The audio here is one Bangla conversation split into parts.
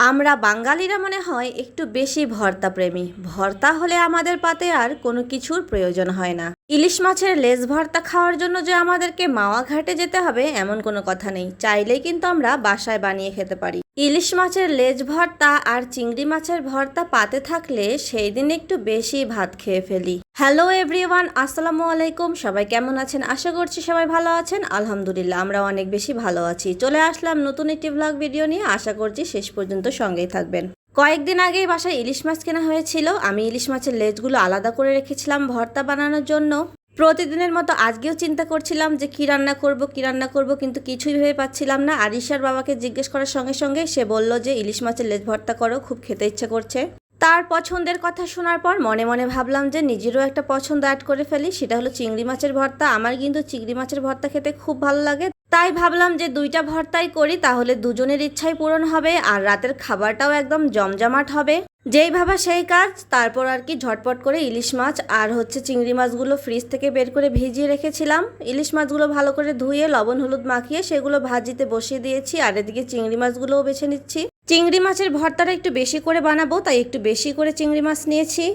আমরা বাঙালিরা মনে হয় একটু বেশি ভর্তা প্রেমী। ভর্তা হলে আমাদের পাতে আর কোনো কিছুর প্রয়োজন হয় না। ইলিশ মাছের লেজ ভর্তা খাওয়ার জন্য যে আমাদেরকে মাওয়া ঘাটে যেতে হবে এমন কোনো কথা নেই, চাইলেই কিন্তু আমরা বাসায় বানিয়ে খেতে পারি। ইলিশ মাছের লেজ ভর্তা আর চিংড়ি মাছের ভর্তা পাতে থাকলে সেই দিন একটু বেশি ভাত খেয়ে ফেলি। হ্যালো এভরিওয়ান, আসসালামু আলাইকুম। সবাই কেমন আছেন? আশা করছি সবাই ভালো আছেন। আলহামদুলিল্লাহ আমরা অনেক বেশি ভালো আছি। চলে আসলাম নতুন একটি ভ্লগ ভিডিও নিয়ে। আশা করছি শেষ পর্যন্ত সঙ্গেই থাকবেন। কয়েকদিন আগেই বাসায় ইলিশ মাছ কেনা হয়েছিল। আমি ইলিশ মাছের লেজগুলো আলাদা করে রেখেছিলাম ভর্তা বানানোর জন্য। প্রতিদিনের মতো আজকেও চিন্তা করছিলাম যে কি রান্না করব, কিন্তু কিছুই ভেবে পাচ্ছিলাম না। আরিশার বাবাকে জিজ্ঞেস করার সঙ্গে সঙ্গে সে বলল যে ইলিশ মাছের লেজ ভর্তা করো, খুব খেতে ইচ্ছে করছে। তার পছন্দের কথা শোনার পর মনে মনে ভাবলাম যে নিজেরও একটা পছন্দ অ্যাড করে ফেলি, সেটা হলো চিংড়ি মাছের ভর্তা। আমার কিন্তু চিংড়ি মাছের ভর্তা খেতে খুব ভালো লাগে। তাই ভাবলাম যে দুইটা ভর্তাই করি, তাহলে দুজনের ইচ্ছাই পূরণ হবে আর রাতের খাবারটাও একদম জমজমাট হবে। যেই ভাবা সেই কাজ। তারপর আর কি ঝটপট করে ইলিশ মাছ আর চিংড়ি মাছগুলো ফ্রিজ থেকে বের করে ভিজিয়ে রেখেছিলাম। ইলিশ মাছগুলো ভালো করে ধুয়ে লবণ হলুদ মাখিয়ে সেগুলো ভাজিতে বসিয়ে দিয়েছি, আর এদিকে চিংড়ি মাছগুলোও বেছে নিচ্ছি। চিংড়ি মাছের ভর্তাটা একটু বেশি করে বানাবো, তাই একটু বেশি করে চিংড়ি মাছ নিয়েছি।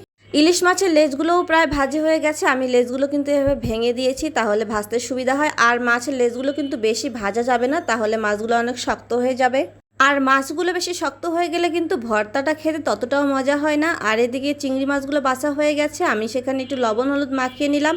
ইলিশ মাছের লেজগুলোও প্রায় ভাজি হয়ে গেছে। আমি লেজগুলো কিন্তু এভাবে ভেঙে দিয়েছি, তাহলে ভাজতে সুবিধা হয়। আর মাছের লেজগুলো কিন্তু বেশি ভাজা যাবে না, তাহলে মাছগুলো অনেক শক্ত হয়ে যাবে। আর মাছগুলো বেশি শক্ত হয়ে গেলে কিন্তু ভর্তাটা খেতে ততটাও মজা হয় না। আর এদিকে চিংড়ি মাছগুলো বাছা হয়ে গেছে, আমি সেখানে একটু লবণ হলুদ মাখিয়ে নিলাম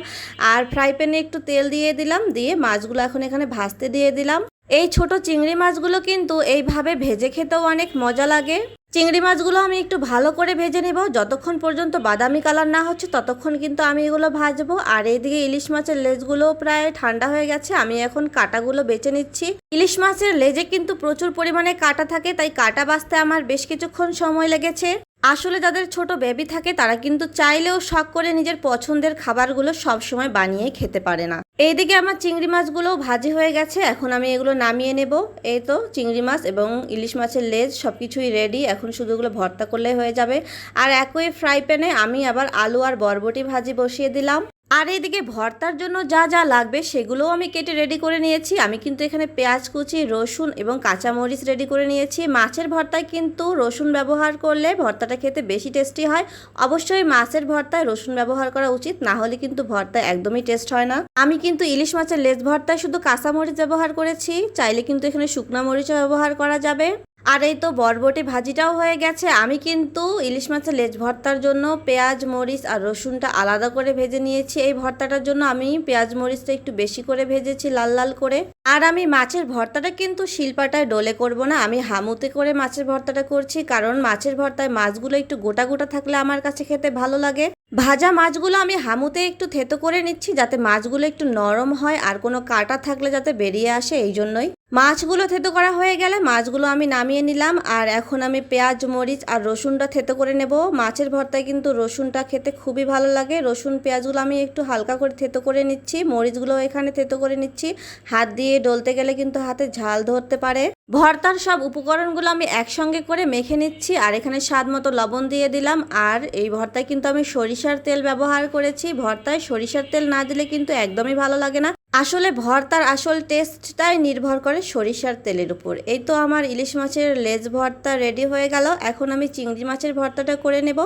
আর ফ্রাই প্যানে একটু তেল দিয়ে দিলাম, দিয়ে মাছগুলো এখন এখানে ভাজতে দিয়ে দিলাম। এই ছোট চিংড়ি মাছগুলো কিন্তু এইভাবে ভেজে খেতেও অনেক মজা লাগে। চিংড়ি মাছগুলো আমি একটু ভালো করে ভেজে নেব, যতক্ষণ পর্যন্ত বাদামি কালার না হচ্ছে ততক্ষণ কিন্তু আমি এগুলো ভাজবো। আর এইদিকে ইলিশ মাছের লেজগুলো প্রায় ঠান্ডা হয়ে গেছে, আমি এখন কাঁটাগুলো বেছে নিচ্ছি। ইলিশ মাছের লেজে কিন্তু প্রচুর পরিমাণে কাঁটা থাকে, তাই কাঁটা বাছতে আমার বেশ কিছুক্ষণ সময় লেগেছে। আসলে যাদের ছোট বেবি থাকে তারা কিন্তু চাইলেও শখ করে নিজের পছন্দের খাবারগুলো সবসময় বানিয়ে খেতে পারে না। এইদিকে আমার চিংড়ি মাছগুলোও ভাজি হয়ে গেছে, এখন আমি এগুলো নামিয়ে নেব। এই তো চিংড়ি মাছ এবং ইলিশ মাছের লেজ সবকিছুই রেডি, এখন শুধু এগুলো ভর্তা করলে হয়ে যাবে। আর একই ফ্রাই প্যানে আমি আবার আলু আর বরবটি ভাজি বসিয়ে দিলাম। আর এইদিকে ভর্তার জন্য যা যা লাগবে সেগুলোও আমি কেটে রেডি করে নিয়েছি। আমি কিন্তু এখানে পেঁয়াজ কুচি, রসুন এবং কাঁচামরিচ রেডি করে নিয়েছি। মাছের ভর্তায় কিন্তু রসুন ব্যবহার করলে ভর্তাটা খেতে বেশি টেস্টি হয়। অবশ্যই মাছের ভর্তায় রসুন ব্যবহার করা উচিত, না হলে কিন্তু ভর্তা একদমই টেস্ট হয় না। আমি কিন্তু ইলিশ মাছের লেজ ভর্তায় শুধু কাঁচামরিচ ব্যবহার করেছি, চাইলে কিন্তু এখানে শুকনো মরিচও ব্যবহার করা যাবে। আর এই তো বরবটি ভাজিটাও হয়ে গেছে। আমি কিন্তু ইলিশ মাছের লেজ ভর্তার জন্য পেঁয়াজ মরিচ আর রসুনটা আলাদা করে ভেজে নিয়েছি। এই ভর্তাটার জন্য আমি পেঁয়াজ মরিচটা একটু বেশি করে ভেজেছি লাল লাল করে। আর আমি মাছের ভর্তাটা কিন্তু শিলপাটায় ডলে করব না, আমি হামুতে করে মাছের ভর্তাটা করছি, কারণ মাছের ভর্তায় মাছগুলো একটু গোটা গোটা থাকলে আমার কাছে খেতে ভালো লাগে। ভাজা মাছগুলো আমি হামুতে একটু থেতো করে নিচ্ছি, যাতে মাছগুলো একটু নরম হয় আর কোনো কাঁটা থাকলে যাতে বেরিয়ে আসে, এই জন্যই। মাছগুলো থেতো করা হয়ে গেলে মাছগুলো আমি নামিয়ে নিলাম। আর এখন আমি পেঁয়াজ মরিচ আর রসুনটা থেতো করে নেব। মাছের ভর্তায় কিন্তু রসুনটা খেতে খুবই ভালো লাগে। রসুন পেঁয়াজগুলো আমি একটু হালকা করে থেতো করে নিচ্ছি, মরিচগুলো এখানে থেতো করে নিচ্ছি। হাত দিয়ে ডলতে গেলে কিন্তু হাতে ঝাল ধরতে পারে। ভর্তার সব উপকরণগুলো আমি একসঙ্গে করে মেখে নিচ্ছি, আর এখানে স্বাদ মতো লবণ দিয়ে দিলাম। আর এই ভর্তায় কিন্তু আমি সরিষার তেল ব্যবহার করেছি। ভর্তায় সরিষার তেল না দিলে কিন্তু একদমই ভালো লাগে না। আসলে ভর্তার আসল টেস্টটাই নির্ভর করে সরিষার তেলের উপর। এই তো আমার ইলিশ মাছের লেজ ভর্তা রেডি হয়ে গেল। এখন আমি চিংড়ি মাছের ভর্তাটা করে নেব।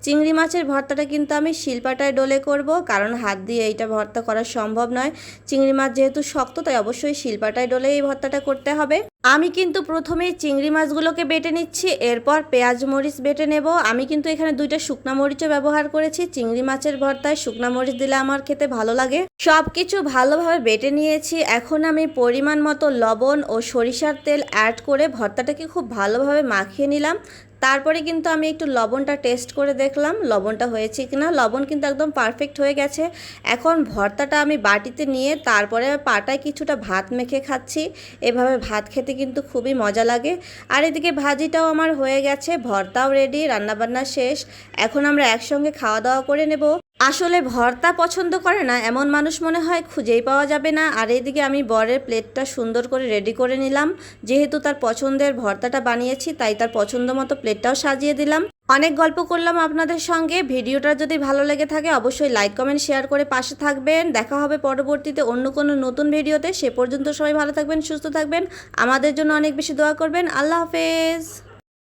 চিংড়ি মাছের ভর্তাটা কিন্তু আমি শিলপাটায় ডলে করব, কারণ হাত দিয়ে এইটা ভর্তা করা সম্ভব নয়। চিংড়ি মাছ যেহেতু শক্ত, তাই অবশ্যই শিলপাটায় ডলে এই ভর্তাটা করতে হবে। আমি কিন্তু প্রথমেই চিংড়ি মাছগুলোকে বেটে নিচ্ছি, এরপর পেঁয়াজ মরিচ বেটে নেব। আমি কিন্তু এখানে দুইটা শুকনা মরিচও ব্যবহার করেছি। চিংড়ি মাছের ভর্তায় শুকনা মরিচ দিলে আমার খেতে ভালো লাগে। সব কিছু ভালোভাবে বেটে নিয়েছি। এখন আমি পরিমাণ মতো লবণ ও সরিষার তেল অ্যাড করে ভর্তাটাকে খুব ভালোভাবে মাখিয়ে নিলাম। তারপরে কিন্তু আমি একটু লবণটা টেস্ট করে দেখলাম লবণটা হয়েছে কিনা। লবণ কিন্তু একদম পারফেক্ট হয়ে গেছে। এখন ভর্তাটা আমি বাটিতে নিয়ে তারপরে পাটায় কিছুটা ভাত মেখে খাচ্ছি। এভাবে ভাত খেতে কিন্তু খুবই মজা লাগে। আর এদিকে ভাজিটাও আমার হয়ে গেছে, ভর্তাও রেডি, রান্নাবান্না শেষ। এখন আমরা একসঙ্গে খাওয়া দাওয়া করে নেব। আসলে ভর্তা পছন্দ করে না এমন মানুষ মনে হয় খুঁজেই পাওয়া যাবে না। আর এইদিকে আমি বরের প্লেটটা সুন্দর করে রেডি করে নিলাম। যেহেতু তার পছন্দের ভর্তাটা বানিয়েছি, তাই তার পছন্দ মতো প্লেটটাও সাজিয়ে দিলাম। অনেক গল্প করলাম আপনাদের সঙ্গে। ভিডিওটা যদি ভালো লেগে থাকে অবশ্যই লাইক কমেন্ট শেয়ার করে পাশে থাকবেন। দেখা হবে পরবর্তীতে অন্য কোনো নতুন ভিডিওতে। সে পর্যন্ত সবাই ভালো থাকবেন, সুস্থ থাকবেন, আমাদের জন্য অনেক বেশি দোয়া করবেন। আল্লাহ হাফেজ।